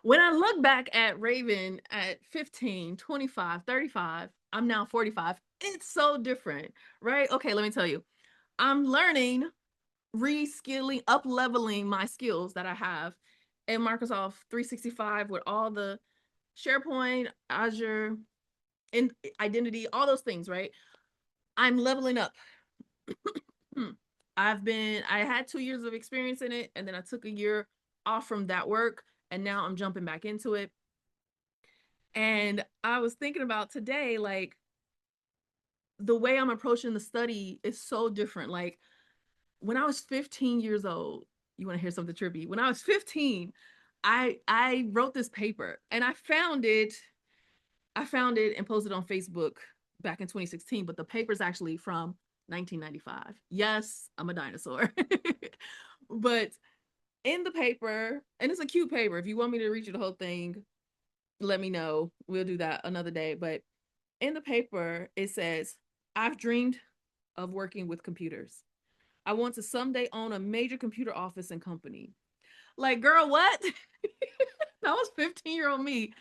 When I look back at Raven at 15, 25, 35, I'm now 45. It's so different, right? Okay, let me tell you. I'm learning, reskilling, up leveling my skills that I have in Microsoft 365 with all the SharePoint, Azure, and identity, all those things, right? I'm leveling up. I had 2 years of experience in it, and then I took a year off from that work, and now I'm jumping back into it. And I was thinking about today, like the way I'm approaching the study is so different. Like when I was 15 years old, you want to hear something trippy? When I was 15, I wrote this paper and I found it and posted on Facebook back in 2016, but the paper's actually from 1995. Yes, I'm a dinosaur. But in the paper, and it's a cute paper. If you want me to read you the whole thing, let me know. We'll do that another day. But in the paper, it says, I've dreamed of working with computers. I want to someday own a major computer office and company. Like, girl, what? That was 15-year-old me.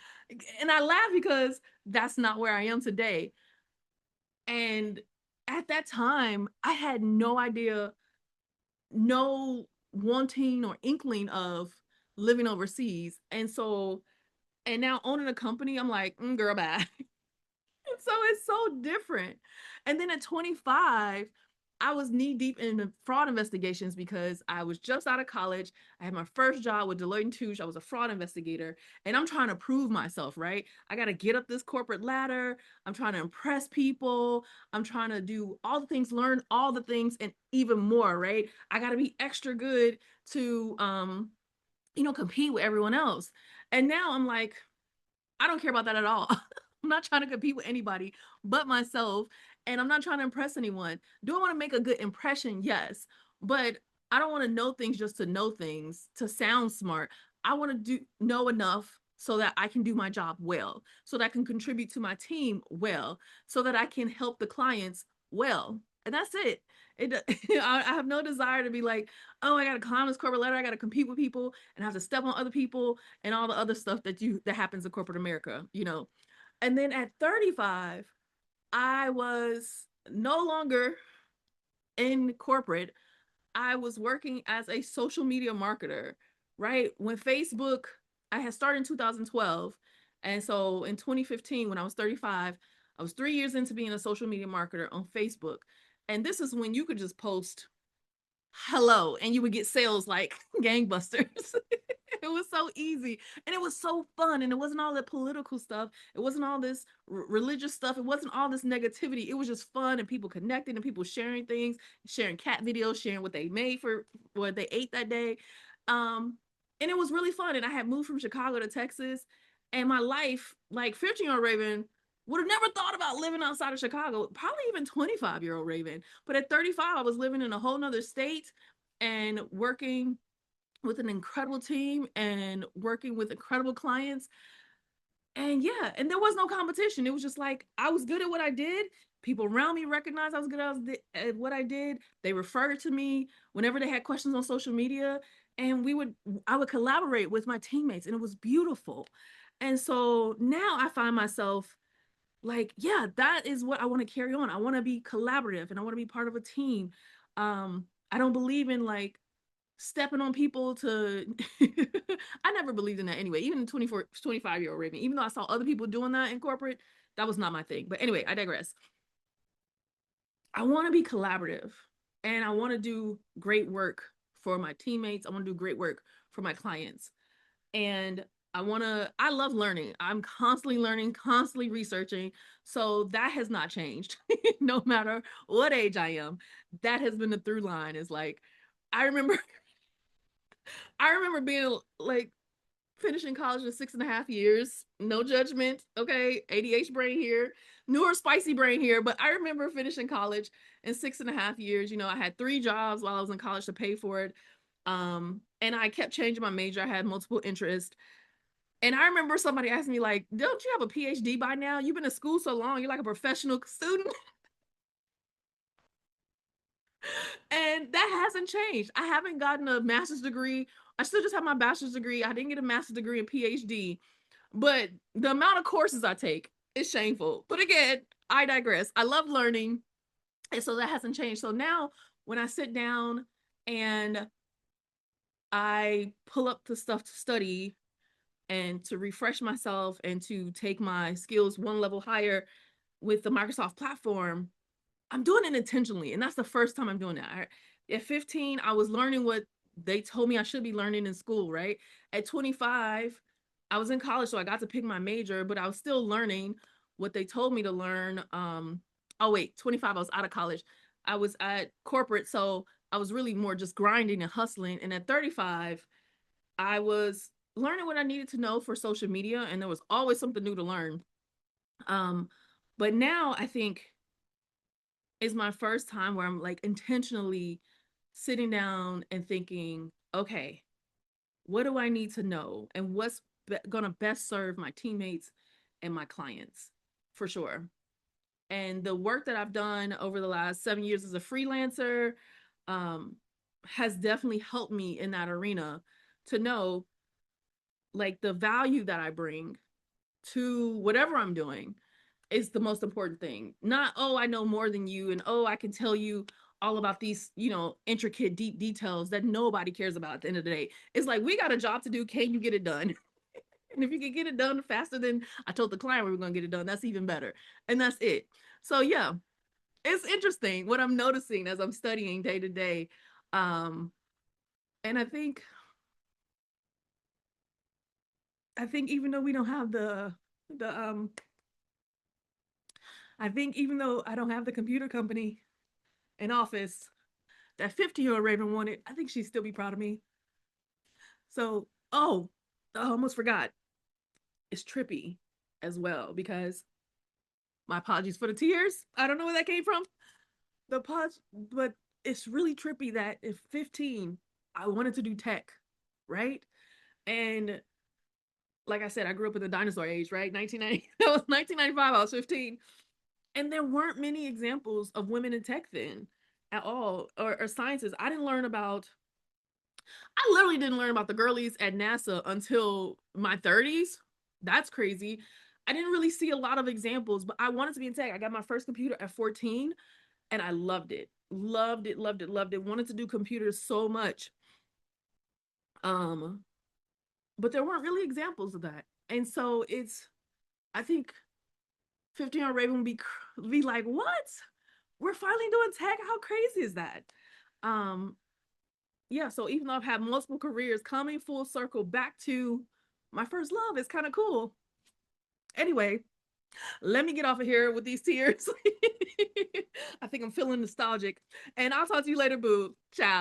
And I laugh because that's not where I am today. And at that time, I had no idea, no wanting or inkling of living overseas. And so, and now owning a company, I'm like, girl, bye. So it's so different. And then at 25, I was knee deep in fraud investigations because I was just out of college. I had my first job with Deloitte and Touche. I was a fraud investigator, and I'm trying to prove myself, right? I got to get up this corporate ladder. I'm trying to impress people. I'm trying to do all the things, learn all the things, and even more, right? I got to be extra good to, compete with everyone else. And now I'm like, I don't care about that at all. I'm not trying to compete with anybody but myself. And I'm not trying to impress anyone. Do I want to make a good impression? Yes. But I don't want to know things just to know things, to sound smart. I want to know enough so that I can do my job well, so that I can contribute to my team well, so that I can help the clients well. And that's it. I have no desire to be like, oh, I got to climb this corporate ladder. I got to compete with people and have to step on other people and all the other stuff that happens in corporate America. And then at 35, I was no longer in corporate. I was working as a social media marketer, right? When Facebook, I had started in 2012. And so in 2015, when I was 35, I was 3 years into being a social media marketer on Facebook. And this is when you could just post hello and you would get sales like gangbusters. It was so easy and it was so fun, and it wasn't all that political stuff, it wasn't all this religious stuff, it wasn't all this negativity. It was just fun and people connecting and people sharing things, sharing cat videos, sharing what they made for what they ate that day. And it was really fun, and I had moved from Chicago to Texas, and my life, like 15-year-old Raven would have never thought about living outside of Chicago, probably even 25-year-old Raven. But at 35, I was living in a whole nother state and working with an incredible team and working with incredible clients. And yeah, and there was no competition. It was just like I was good at what I did. People around me recognized I was good at what I did. They referred to me whenever they had questions on social media, and I would collaborate with my teammates, and it was beautiful. And so now I find myself like, yeah, that is what I want to carry on. I want to be collaborative and I want to be part of a team. I don't believe in like stepping on people to I never believed in that anyway. Even 24, 25-year-old Raven, even though I saw other people doing that in corporate, that was not my thing. But anyway, I digress. I want to be collaborative and I want to do great work for my teammates. I want to do great work for my clients. And I love learning. I'm constantly learning, constantly researching. So that has not changed no matter what age I am. That has been the through line is like, I remember, I remember being like finishing college in 6.5 years. No judgment. Okay. ADH brain here, newer spicy brain here. But I remember finishing college in 6.5 years. I had 3 jobs while I was in college to pay for it. And I kept changing my major. I had multiple interests. And I remember somebody asked me, like, don't you have a PhD by now? You've been in school so long, you're like a professional student. And that hasn't changed. I haven't gotten a master's degree I still just have my bachelor's degree. I didn't get a master's degree and PhD, but the amount of courses I take is shameful. But again, I digress. I love learning. And so that hasn't changed. So now when I sit down and I pull up the stuff to study and to refresh myself and to take my skills one level higher with the Microsoft platform, I'm doing it intentionally. And that's the first time I'm doing that. At 15, I was learning what they told me I should be learning in school, right? At 25, I was in college, so I got to pick my major, but I was still learning what they told me to learn. Oh wait, 25, I was out of college. I was at corporate, so I was really more just grinding and hustling. And at 35, I was learning what I needed to know for social media, and there was always something new to learn. Um, but now I think is my first time where I'm like intentionally sitting down and thinking, okay, what do I need to know? And what's going to best serve my teammates and my clients for sure. And the work that I've done over the last 7 years as a freelancer um, has definitely helped me in that arena to know like the value that I bring to whatever I'm doing is the most important thing. Not, oh, I know more than you, and oh, I can tell you all about these, intricate, deep details that nobody cares about at the end of the day. It's like, we got a job to do. Can you get it done? And if you can get it done faster than I told the client we were going to get it done, that's even better. And that's it. So, yeah, it's interesting what I'm noticing as I'm studying day to day. And I think even though we don't have the I think even though I don't have the computer company in office that 50-year-old Raven wanted, I think she'd still be proud of me. So, oh, I almost forgot. It's trippy as well because my apologies for the tears. I don't know where that came from. But it's really trippy that at 15, I wanted to do tech, right? And like I said, I grew up in the dinosaur age, right? 1990, that was 1995, I was 15. And there weren't many examples of women in tech then at all, or sciences. I literally didn't learn about the girlies at NASA until my 30s. That's crazy. I didn't really see a lot of examples, but I wanted to be in tech. I got my first computer at 14 and I loved it. Loved it, loved it, loved it. Wanted to do computers so much. Um, but there weren't really examples of that. And so I think 15-year-old Raven would be like, what? We're finally doing tech? How crazy is that? Um, yeah, so even though I've had multiple careers, coming full circle back to my first love is kind of cool. Anyway, let me get off of here with these tears. I think I'm feeling nostalgic. And I'll talk to you later, boo. Ciao.